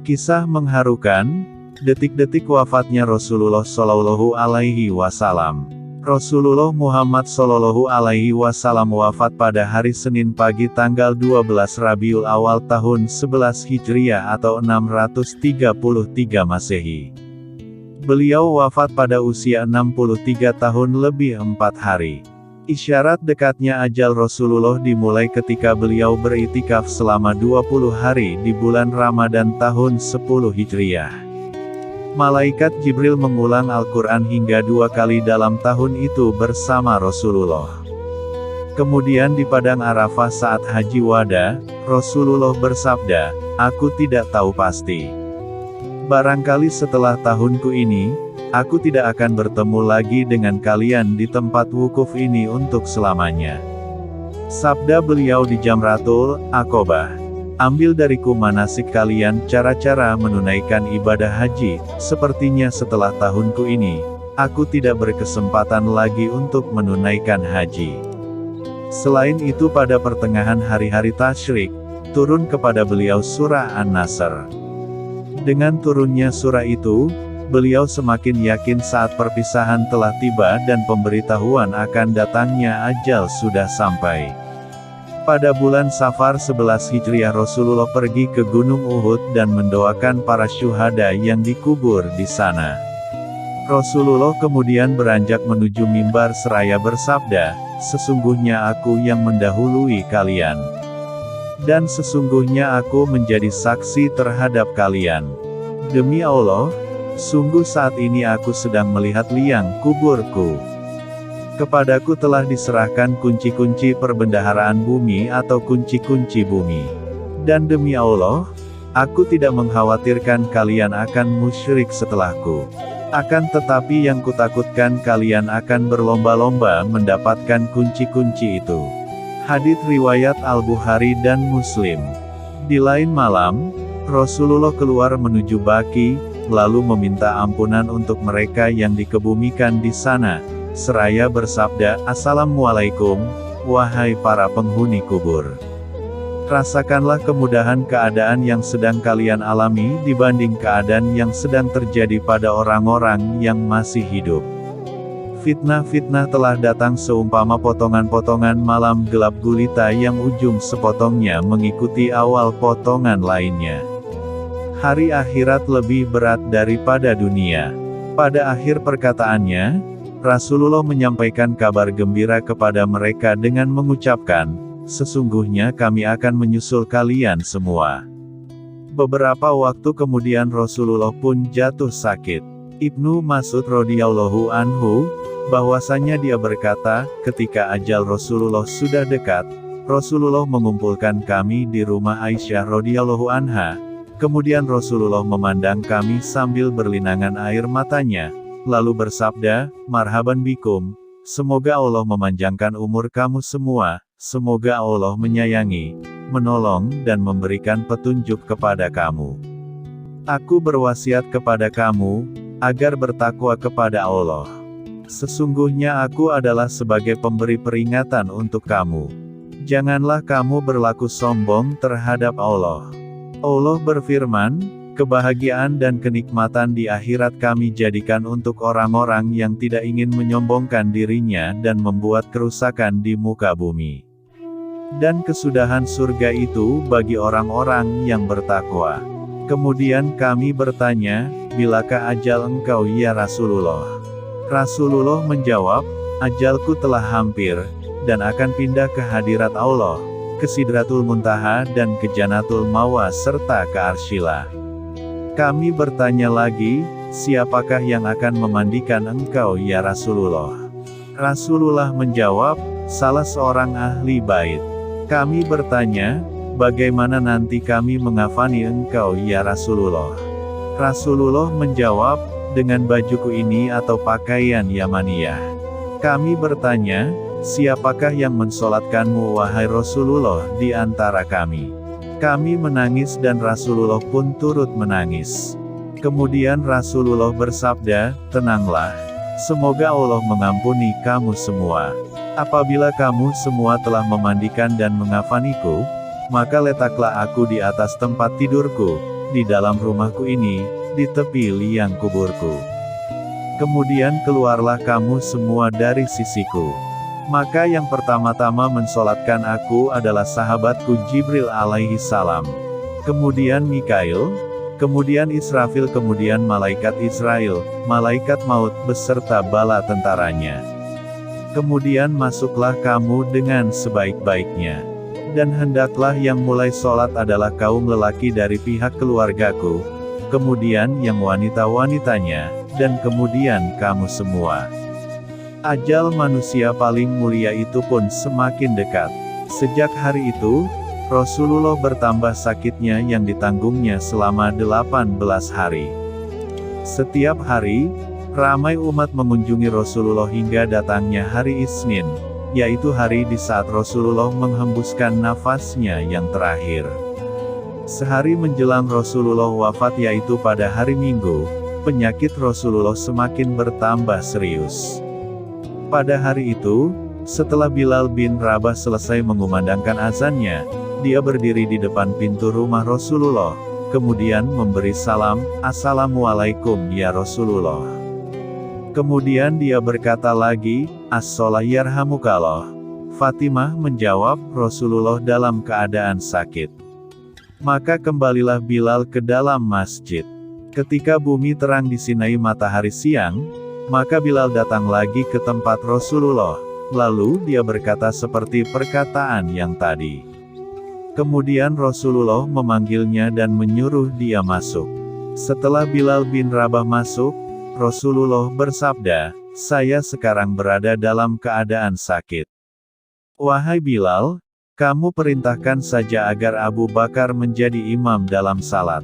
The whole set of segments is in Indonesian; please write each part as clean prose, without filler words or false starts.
Kisah mengharukan, detik-detik wafatnya Rasulullah Shallallahu Alaihi Wasallam. Rasulullah Muhammad Shallallahu Alaihi Wasallam wafat pada hari Senin pagi tanggal 12 Rabiul Awal tahun 11 Hijriah atau 633 Masehi. Beliau wafat pada usia 63 tahun lebih 4 hari. Isyarat dekatnya ajal Rasulullah dimulai ketika beliau beritikaf selama 20 hari di bulan Ramadan tahun 10 Hijriah. Malaikat Jibril mengulang Al-Quran hingga 2 kali dalam tahun itu bersama Rasulullah. Kemudian di Padang Arafah saat Haji Wada, Rasulullah bersabda, "Aku tidak tahu pasti. Barangkali setelah tahunku ini, aku tidak akan bertemu lagi dengan kalian di tempat wukuf ini untuk selamanya." Sabda beliau di Jamratul Aqobah, "Ambil dariku manasik kalian, cara-cara menunaikan ibadah haji, sepertinya setelah tahunku ini, aku tidak berkesempatan lagi untuk menunaikan haji." Selain itu pada pertengahan hari-hari tasyrik, turun kepada beliau surah An-Nasr. Dengan turunnya surah itu, beliau semakin yakin saat perpisahan telah tiba dan pemberitahuan akan datangnya ajal sudah sampai. Pada bulan Safar 11 Hijriah Rasulullah pergi ke Gunung Uhud dan mendoakan para syuhada yang dikubur di sana. Rasulullah kemudian beranjak menuju mimbar seraya bersabda, "Sesungguhnya aku yang mendahului kalian. Dan sesungguhnya aku menjadi saksi terhadap kalian. Demi Allah, sungguh saat ini aku sedang melihat liang kuburku. Kepadaku telah diserahkan kunci-kunci perbendaharaan bumi atau kunci-kunci bumi. Dan demi Allah, aku tidak mengkhawatirkan kalian akan musyrik setelahku. Akan tetapi yang kutakutkan kalian akan berlomba-lomba mendapatkan kunci-kunci itu." Hadits riwayat Al-Bukhari dan Muslim. Di lain malam, Rasulullah keluar menuju Baqi, lalu meminta ampunan untuk mereka yang dikebumikan di sana, seraya bersabda, "Assalamualaikum, wahai para penghuni kubur. Rasakanlah kemudahan keadaan yang sedang kalian alami dibanding keadaan yang sedang terjadi pada orang-orang yang masih hidup. Fitnah-fitnah telah datang seumpama potongan-potongan malam gelap gulita yang ujung sepotongnya mengikuti awal potongan lainnya. Hari akhirat lebih berat daripada dunia." Pada akhir perkataannya, Rasulullah menyampaikan kabar gembira kepada mereka dengan mengucapkan, "Sesungguhnya kami akan menyusul kalian semua." Beberapa waktu kemudian Rasulullah pun jatuh sakit. Ibnu Mas'ud radhiyallahu anhu, bahwasanya dia berkata, ketika ajal Rasulullah sudah dekat, Rasulullah mengumpulkan kami di rumah Aisyah radhiyallahu anha. Kemudian Rasulullah memandang kami sambil berlinangan air matanya, lalu bersabda, "Marhaban bikum, semoga Allah memanjangkan umur kamu semua, semoga Allah menyayangi, menolong dan memberikan petunjuk kepada kamu. Aku berwasiat kepada kamu, agar bertakwa kepada Allah. Sesungguhnya aku adalah sebagai pemberi peringatan untuk kamu. Janganlah kamu berlaku sombong terhadap Allah. Allah berfirman, kebahagiaan dan kenikmatan di akhirat kami jadikan untuk orang-orang yang tidak ingin menyombongkan dirinya dan membuat kerusakan di muka bumi. Dan kesudahan surga itu bagi orang-orang yang bertakwa." Kemudian kami bertanya, "Bilakah ajal engkau ya Rasulullah?" Rasulullah menjawab, "Ajalku telah hampir, dan akan pindah ke hadirat Allah, ke Sidratul Muntaha dan ke Jannatul Ma'wa serta ke Arsyillah." Kami bertanya lagi, "Siapakah yang akan memandikan engkau ya Rasulullah?" Rasulullah menjawab, "Salah seorang ahli bait." Kami bertanya, "Bagaimana nanti kami mengafani engkau ya Rasulullah?" Rasulullah menjawab, "Dengan bajuku ini atau pakaian Yamaniyah." Kami bertanya, "Siapakah yang mensolatkanmu wahai Rasulullah di antara kami?" Kami menangis dan Rasulullah pun turut menangis. Kemudian Rasulullah bersabda, "Tenanglah. Semoga Allah mengampuni kamu semua. Apabila kamu semua telah memandikan dan mengafaniku, maka letaklah aku di atas tempat tidurku, di dalam rumahku ini, di tepi liang kuburku. Kemudian keluarlah kamu semua dari sisiku. Maka yang pertama-tama mensolatkan aku adalah sahabatku Jibril alaihi salam. Kemudian Mikail, kemudian Israfil, kemudian malaikat Israel, malaikat maut, beserta bala tentaranya. Kemudian masuklah kamu dengan sebaik-baiknya. Dan hendaklah yang mulai sholat adalah kaum lelaki dari pihak keluargaku, kemudian yang wanita-wanitanya, dan kemudian kamu semua. Ajal manusia paling mulia itu pun semakin dekat. Sejak hari itu, Rasulullah bertambah sakitnya yang ditanggungnya selama 18 hari. Setiap hari, ramai umat mengunjungi Rasulullah hingga datangnya hari Isnin, yaitu hari di saat Rasulullah menghembuskan nafasnya yang terakhir. Sehari menjelang Rasulullah wafat, yaitu pada hari Minggu, penyakit Rasulullah semakin bertambah serius. Pada hari itu, setelah Bilal bin Rabah selesai mengumandangkan azannya, dia berdiri di depan pintu rumah Rasulullah, kemudian memberi salam, "Assalamualaikum ya Rasulullah." Kemudian dia berkata lagi, "As-sholah yarhamukallah." Fatimah menjawab, "Rasulullah dalam keadaan sakit." Maka kembalilah Bilal ke dalam masjid. Ketika bumi terang disinai matahari siang, maka Bilal datang lagi ke tempat Rasulullah, lalu dia berkata seperti perkataan yang tadi. Kemudian Rasulullah memanggilnya dan menyuruh dia masuk. Setelah Bilal bin Rabah masuk, Rasulullah bersabda, "Saya sekarang berada dalam keadaan sakit. Wahai Bilal, kamu perintahkan saja agar Abu Bakar menjadi imam dalam salat."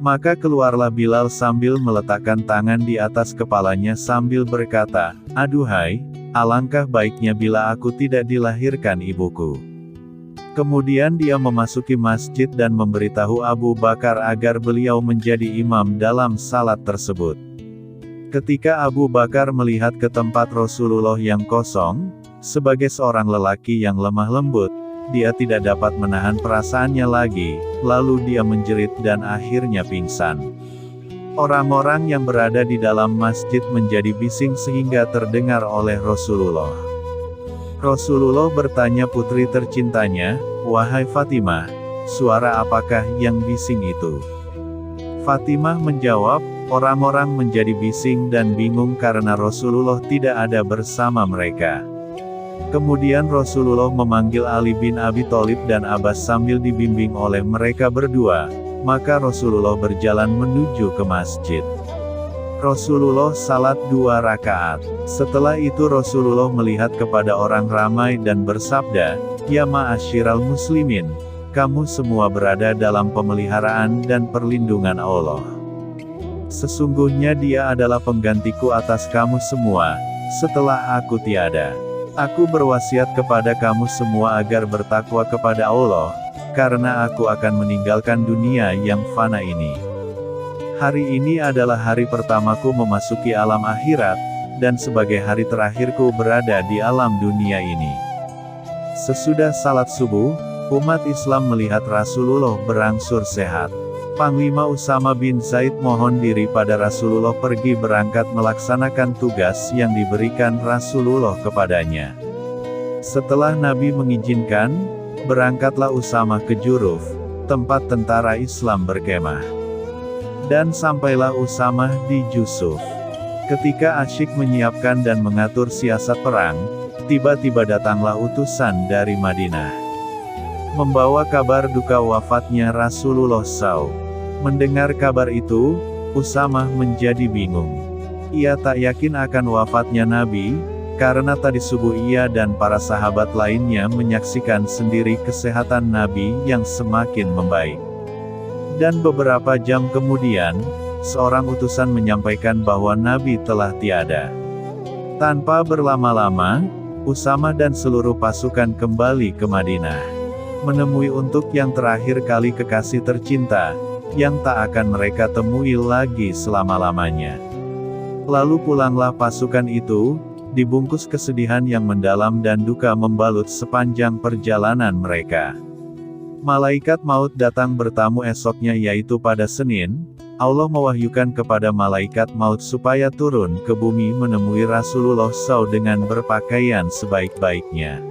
Maka keluarlah Bilal sambil meletakkan tangan di atas kepalanya sambil berkata, "Aduhai, alangkah baiknya bila aku tidak dilahirkan ibuku." Kemudian dia memasuki masjid dan memberitahu Abu Bakar agar beliau menjadi imam dalam salat tersebut. Ketika Abu Bakar melihat ke tempat Rasulullah yang kosong, sebagai seorang lelaki yang lemah lembut, dia tidak dapat menahan perasaannya lagi, lalu dia menjerit dan akhirnya pingsan. Orang-orang yang berada di dalam masjid menjadi bising sehingga terdengar oleh Rasulullah. Rasulullah bertanya putri tercintanya, "Wahai Fatimah, suara apakah yang bising itu?" Fatimah menjawab, "Orang-orang menjadi bising dan bingung karena Rasulullah tidak ada bersama mereka." Kemudian Rasulullah memanggil Ali bin Abi Thalib dan Abbas sambil dibimbing oleh mereka berdua, maka Rasulullah berjalan menuju ke masjid. Rasulullah salat 2 rakaat. Setelah itu Rasulullah melihat kepada orang ramai dan bersabda, "Ya ma'asyiral muslimin, kamu semua berada dalam pemeliharaan dan perlindungan Allah. Sesungguhnya Dia adalah penggantiku atas kamu semua, setelah aku tiada. Aku berwasiat kepada kamu semua agar bertakwa kepada Allah, karena aku akan meninggalkan dunia yang fana ini. Hari ini adalah hari pertamaku memasuki alam akhirat, dan sebagai hari terakhirku berada di alam dunia ini." Sesudah salat subuh, umat Islam melihat Rasulullah berangsur sehat. Panglima Usama bin Zaid mohon diri pada Rasulullah pergi berangkat melaksanakan tugas yang diberikan Rasulullah kepadanya. Setelah Nabi mengizinkan, berangkatlah Usama ke Juruf, tempat tentara Islam berkemah. Dan sampailah Usama di Jusuf. Ketika asyik menyiapkan dan mengatur siasat perang, tiba-tiba datanglah utusan dari Madinah, membawa kabar duka wafatnya Rasulullah SAW. Mendengar kabar itu, Usama menjadi bingung. Ia tak yakin akan wafatnya Nabi, karena tadi subuh ia dan para sahabat lainnya menyaksikan sendiri kesehatan Nabi yang semakin membaik. Dan beberapa jam kemudian, seorang utusan menyampaikan bahwa Nabi telah tiada. Tanpa berlama-lama, Usama dan seluruh pasukan kembali ke Madinah, menemui untuk yang terakhir kali kekasih tercinta, yang tak akan mereka temui lagi selama-lamanya. Lalu pulanglah pasukan itu, dibungkus kesedihan yang mendalam dan duka membalut sepanjang perjalanan mereka. Malaikat maut datang bertamu esoknya yaitu pada Senin. Allah mewahyukan kepada malaikat maut supaya turun ke bumi menemui Rasulullah SAW dengan berpakaian sebaik-baiknya.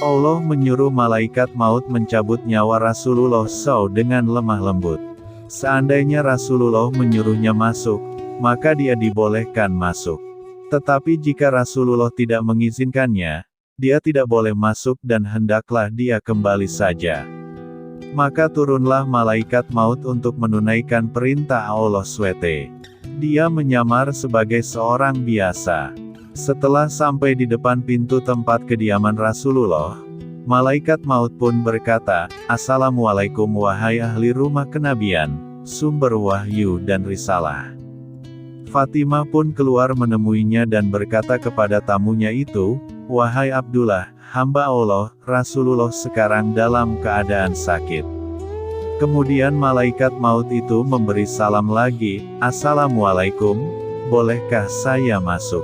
Allah menyuruh malaikat maut mencabut nyawa Rasulullah SAW dengan lemah lembut. Seandainya Rasulullah menyuruhnya masuk, maka dia dibolehkan masuk. Tetapi jika Rasulullah tidak mengizinkannya, dia tidak boleh masuk dan hendaklah dia kembali saja. Maka turunlah malaikat maut untuk menunaikan perintah Allah SWT. Dia menyamar sebagai seorang biasa. Setelah sampai di depan pintu tempat kediaman Rasulullah, malaikat maut pun berkata, "Assalamualaikum wahai ahli rumah kenabian, sumber wahyu dan risalah." Fatimah pun keluar menemuinya dan berkata kepada tamunya itu, "Wahai Abdullah, hamba Allah, Rasulullah sekarang dalam keadaan sakit." Kemudian malaikat maut itu memberi salam lagi, "Assalamualaikum, bolehkah saya masuk?"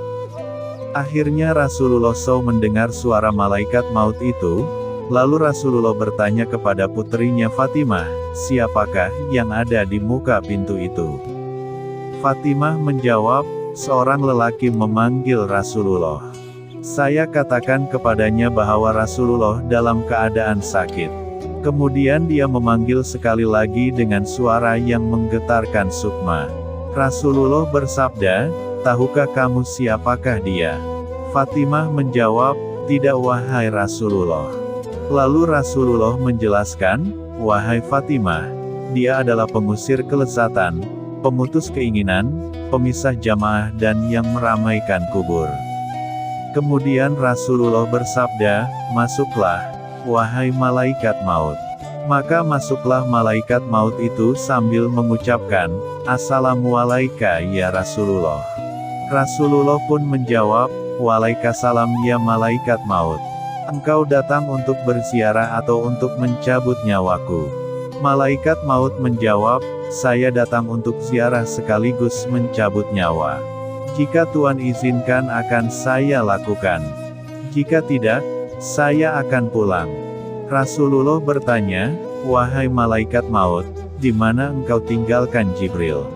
Akhirnya Rasulullah SAW mendengar suara malaikat maut itu, lalu Rasulullah bertanya kepada putrinya Fatimah, "Siapakah yang ada di muka pintu itu?" Fatimah menjawab, "Seorang lelaki memanggil Rasulullah. Saya katakan kepadanya bahwa Rasulullah dalam keadaan sakit." Kemudian dia memanggil sekali lagi dengan suara yang menggetarkan sukma. Rasulullah bersabda, "Tahukah kamu siapakah dia?" Fatimah menjawab, "Tidak wahai Rasulullah." Lalu Rasulullah menjelaskan, "Wahai Fatimah, dia adalah pengusir kelezatan, pemutus keinginan, pemisah jamaah dan yang meramaikan kubur." Kemudian Rasulullah bersabda, "Masuklah, wahai malaikat maut." Maka masuklah malaikat maut itu sambil mengucapkan, "Assalamualaikum ya Rasulullah." Rasulullah pun menjawab, "Waalaikumsalam ya malaikat maut. Engkau datang untuk berziarah atau untuk mencabut nyawaku?" Malaikat maut menjawab, "Saya datang untuk ziarah sekaligus mencabut nyawa. Jika Tuhan izinkan akan saya lakukan. Jika tidak, saya akan pulang." Rasulullah bertanya, "Wahai malaikat maut, di mana engkau tinggalkan Jibril?"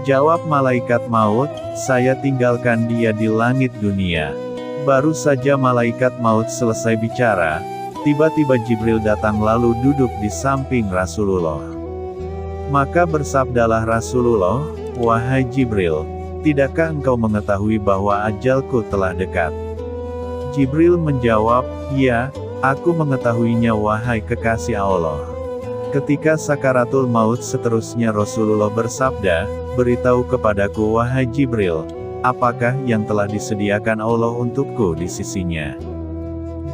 Jawab malaikat maut, "Saya tinggalkan dia di langit dunia." Baru saja malaikat maut selesai bicara, tiba-tiba Jibril datang lalu duduk di samping Rasulullah. Maka bersabdalah Rasulullah, "Wahai Jibril, tidakkah engkau mengetahui bahwa ajalku telah dekat?" Jibril menjawab, "Ya, aku mengetahuinya wahai kekasih Allah." Ketika sakaratul maut seterusnya Rasulullah bersabda, "Beritahu kepadaku wahai Jibril, apakah yang telah disediakan Allah untukku di sisinya?"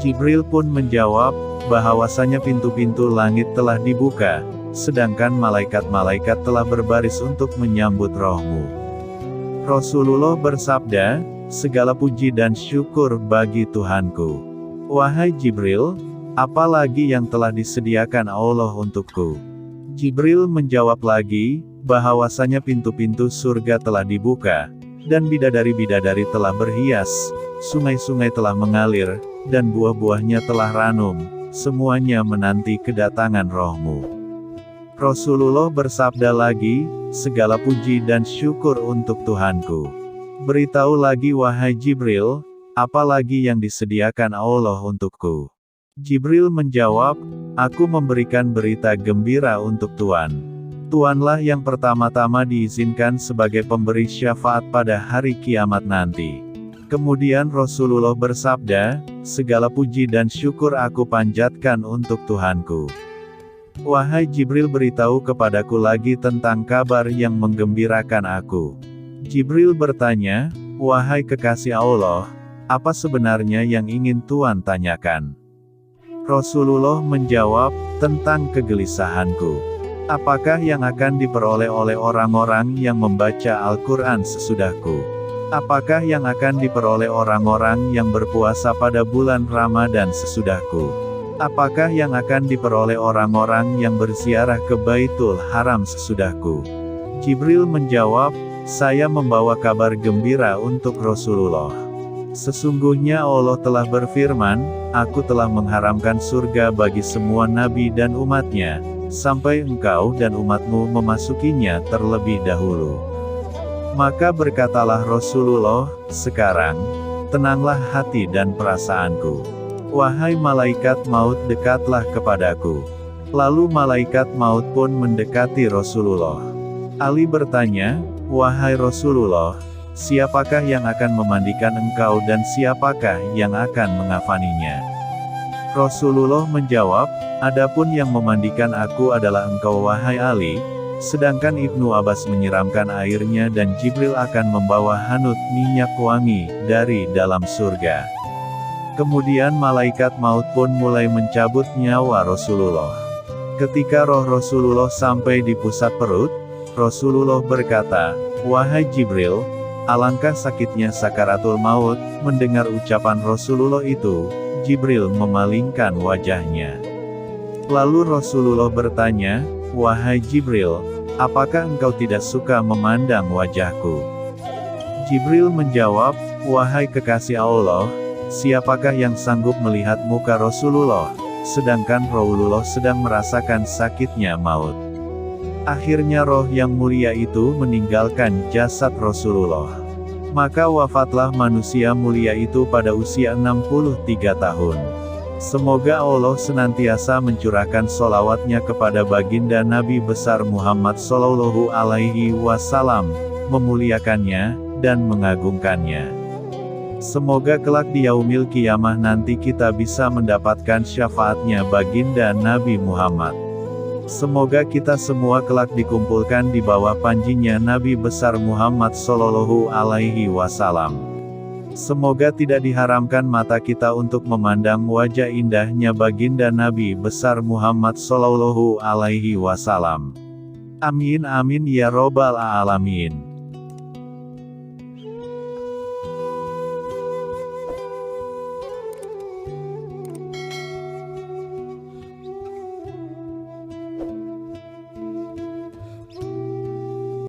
Jibril pun menjawab, bahwasanya pintu-pintu langit telah dibuka, sedangkan malaikat-malaikat telah berbaris untuk menyambut rohmu. Rasulullah bersabda, "Segala puji dan syukur bagi Tuhanku. Wahai Jibril, apa lagi yang telah disediakan Allah untukku?" Jibril menjawab lagi, bahwasanya pintu-pintu surga telah dibuka, dan bidadari-bidadari telah berhias, sungai-sungai telah mengalir, dan buah-buahnya telah ranum, semuanya menanti kedatangan rohmu. Rasulullah bersabda lagi, "Segala puji dan syukur untuk Tuhanku. Beritahu lagi wahai Jibril, apa lagi yang disediakan Allah untukku?" Jibril menjawab, "Aku memberikan berita gembira untuk Tuhan. Tuhanlah yang pertama-tama diizinkan sebagai pemberi syafaat pada hari kiamat nanti." Kemudian Rasulullah bersabda, "Segala puji dan syukur aku panjatkan untuk Tuhanku. Wahai Jibril, beritahu kepadaku lagi tentang kabar yang menggembirakan aku." Jibril bertanya, "Wahai kekasih Allah, apa sebenarnya yang ingin Tuhan tanyakan?" Rasulullah menjawab, "Tentang kegelisahanku. Apakah yang akan diperoleh oleh orang-orang yang membaca Al-Quran sesudahku? Apakah yang akan diperoleh orang-orang yang berpuasa pada bulan Ramadan sesudahku? Apakah yang akan diperoleh orang-orang yang berziarah ke Baitul Haram sesudahku?" Jibril menjawab, "Saya membawa kabar gembira untuk Rasulullah. Sesungguhnya Allah telah berfirman, Aku telah mengharamkan surga bagi semua nabi dan umatnya, sampai engkau dan umatmu memasukinya terlebih dahulu. Maka berkatalah Rasulullah, sekarang, tenanglah hati dan perasaanku. Wahai malaikat maut, dekatlah kepadaku. Lalu malaikat maut pun mendekati Rasulullah. Ali bertanya, Wahai Rasulullah, siapakah yang akan memandikan engkau dan siapakah yang akan mengafaninya? Rasulullah menjawab, Adapun yang memandikan aku adalah engkau wahai Ali, sedangkan Ibnu Abbas menyiramkan airnya dan Jibril akan membawa hanut minyak wangi dari dalam surga. Kemudian malaikat maut pun mulai mencabut nyawa Rasulullah. Ketika roh Rasulullah sampai di pusat perut, Rasulullah berkata, Wahai Jibril, alangkah sakitnya sakaratul maut. Mendengar ucapan Rasulullah itu, Jibril memalingkan wajahnya. Lalu Rasulullah bertanya, Wahai Jibril, apakah engkau tidak suka memandang wajahku? Jibril menjawab, Wahai kekasih Allah, siapakah yang sanggup melihat muka Rasulullah, sedangkan Rasulullah sedang merasakan sakitnya maut. Akhirnya roh yang mulia itu meninggalkan jasad Rasulullah. Maka wafatlah manusia mulia itu pada usia 63 tahun. Semoga Allah senantiasa mencurahkan sholawatnya kepada baginda Nabi besar Muhammad Sallallahu Alaihi Wasallam, memuliakannya, dan mengagungkannya. Semoga kelak di yaumil qiyamah nanti kita bisa mendapatkan syafaatnya baginda Nabi Muhammad. Semoga kita semua kelak dikumpulkan di bawah panjinya Nabi besar Muhammad Sallallahu Alaihi Wasallam. Semoga tidak diharamkan mata kita untuk memandang wajah indahnya baginda Nabi besar Muhammad Sallallahu Alaihi Wasallam. Amin amin ya robbal alamin.